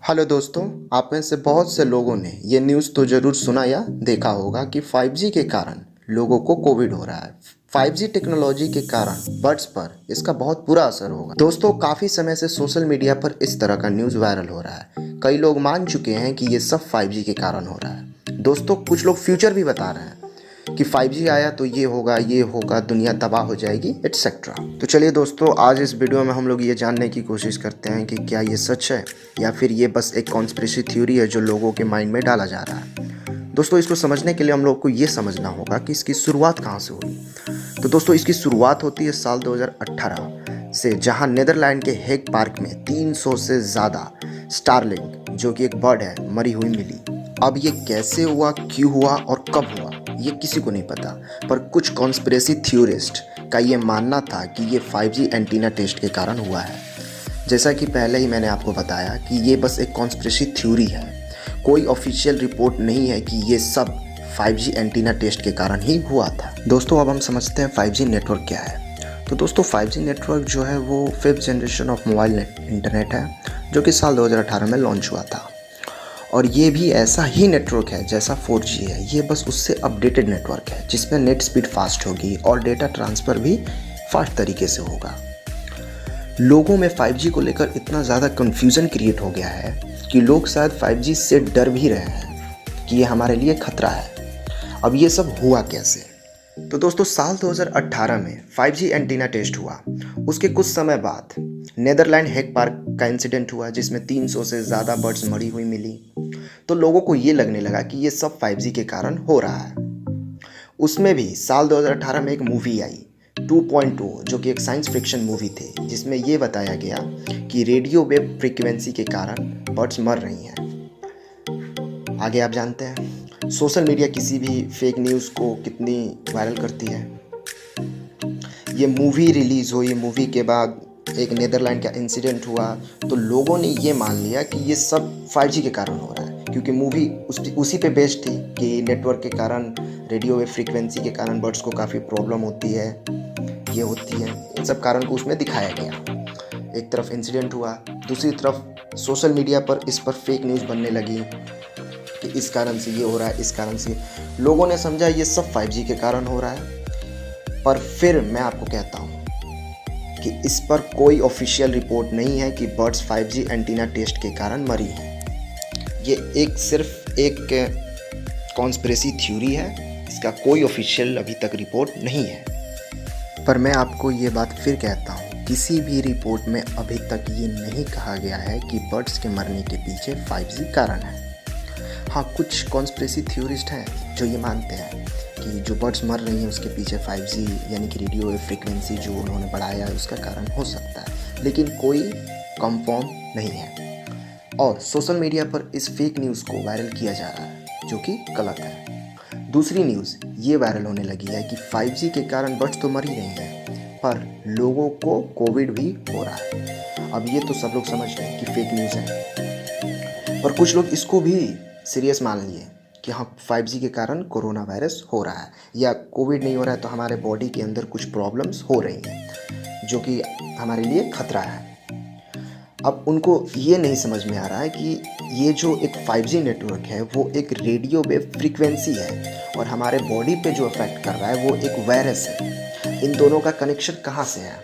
Hello दोस्तों, आप में से बहुत से लोगों ने ये न्यूज़ तो ज़रूर सुना या देखा होगा कि 5G के कारण लोगों को कोविड हो रहा है। 5G टेक्नोलॉजी के कारण बर्ड्स पर इसका बहुत बुरा असर होगा। दोस्तों, काफ़ी समय से सोशल मीडिया पर इस तरह का न्यूज़ वायरल हो रहा है। कई लोग मान चुके हैं कि ये सब 5G के कारण हो रहा है। दोस्तों, कुछ लोग फ्यूचर भी बता रहे हैं कि 5G आया तो ये होगा, दुनिया तबाह हो जाएगी, एटसेट्रा। तो चलिए दोस्तों, आज इस वीडियो में हम लोग ये जानने की कोशिश करते हैं कि क्या ये सच है या फिर ये बस एक कॉन्स्पिरेसी थ्योरी है जो लोगों के माइंड में डाला जा रहा है। दोस्तों, इसको समझने के लिए हम लोग को ये समझना होगा कि इसकी शुरुआत कहाँ से हुई। तो दोस्तों, इसकी शुरुआत होती है साल 2018 से, जहाँ नीदरलैंड के हेग पार्क में 300 से ज़्यादा स्टारलिंग, जो कि एक बर्ड है, मरी हुई मिली। अब ये कैसे हुआ, क्यों हुआ और कब हुआ, ये किसी को नहीं पता। पर कुछ कॉन्स्पिरेसी थ्योरिस्ट का ये मानना था कि ये 5G एंटीना टेस्ट के कारण हुआ है। जैसा कि पहले ही मैंने आपको बताया कि ये बस एक कॉन्स्पिरेसी थ्योरी है। कोई ऑफिशियल रिपोर्ट नहीं है कि ये सब 5G एंटीना टेस्ट के कारण ही हुआ था। दोस्तों, अब हम समझते हैं 5G नेटवर्क क्या है। तो दोस्तों, 5G नेटवर्क जो है वो 5th generation of mobile internet है, जो कि साल 2018 में लॉन्च हुआ था। और ये भी ऐसा ही नेटवर्क है जैसा 4G है। ये बस उससे अपडेटेड नेटवर्क है जिसमें नेट स्पीड फास्ट होगी और डेटा ट्रांसफ़र भी फास्ट तरीके से होगा। लोगों में 5G को लेकर इतना ज़्यादा कन्फ्यूज़न क्रिएट हो गया है कि लोग शायद 5G से डर भी रहे हैं कि ये हमारे लिए खतरा है। अब ये सब हुआ कैसे? तो दोस्तों, साल 2018 में 5G एंटीना टेस्ट हुआ। उसके कुछ समय बाद नीदरलैंड हेग पार्क का इंसिडेंट हुआ जिसमें 300 से ज़्यादा बर्ड्स मरी हुई मिली। तो लोगों को ये लगने लगा कि ये सब 5G के कारण हो रहा है। उसमें भी साल 2018 में एक मूवी आई 2.2, जो कि एक साइंस फिक्शन मूवी थी, जिसमें ये बताया गया कि रेडियो वेव फ्रीक्वेंसी के कारण बर्ड्स मर रही हैं। आगे आप जानते हैं सोशल मीडिया किसी भी फेक न्यूज़ को कितनी वायरल करती है। ये मूवी रिलीज़ हुई, मूवी के बाद एक नीदरलैंड का इंसिडेंट हुआ, तो लोगों ने ये मान लिया कि ये सब 5G के कारण हो रहा है, क्योंकि मूवी उसी पे बेस्ड थी कि नेटवर्क के कारण, रेडियो वेव फ्रीक्वेंसी के कारण बर्ड्स को काफ़ी प्रॉब्लम होती है, ये होती है। इन सब कारण को उसमें दिखाया गया। एक तरफ इंसिडेंट हुआ, दूसरी तरफ सोशल मीडिया पर इस पर फेक न्यूज़ बनने लगी कि इस कारण से ये हो रहा है, इस कारण से। लोगों ने समझा ये सब 5G के कारण हो रहा है। पर फिर मैं आपको कहता हूँ कि इस पर कोई ऑफिशियल रिपोर्ट नहीं है कि बर्ड्स 5G एंटीना टेस्ट के कारण मरी हैं। ये सिर्फ एक कॉन्स्पिरेसी थ्योरी है, इसका कोई ऑफिशियल अभी तक रिपोर्ट नहीं है। पर मैं आपको ये बात फिर कहता हूँ, किसी भी रिपोर्ट में अभी तक ये नहीं कहा गया है कि बर्ड्स के मरने के पीछे 5G कारण है। हाँ, कुछ कॉन्स्पिरेसी थ्योरिस्ट हैं जो ये मानते हैं कि जो बर्ड्स मर रही हैं उसके पीछे 5G यानी कि रेडियो वेव फ्रीक्वेंसी जो उन्होंने बढ़ाया है उसका कारण हो सकता है, लेकिन कोई कंफर्म नहीं है। और सोशल मीडिया पर इस फेक न्यूज़ को वायरल किया जा रहा है, जो कि गलत है। दूसरी न्यूज़ ये वायरल होने लगी है कि 5G के कारण बर्ड्स तो मर ही रही हैं, पर लोगों को कोविड भी हो रहा है। अब ये तो सब लोग समझ गए कि फेक न्यूज़ है, पर कुछ लोग इसको भी सीरियस मान लिए कि हाँ, 5G के कारण कोरोना वायरस हो रहा है, या कोविड नहीं हो रहा है तो हमारे बॉडी के अंदर कुछ प्रॉब्लम्स हो रही हैं जो कि हमारे लिए खतरा है। अब उनको ये नहीं समझ में आ रहा है कि ये जो एक 5G नेटवर्क है वो एक रेडियो वेव फ्रीक्वेंसी है, और हमारे बॉडी पे जो अफेक्ट कर रहा है वो एक वायरस है। इन दोनों का कनेक्शन कहाँ से है?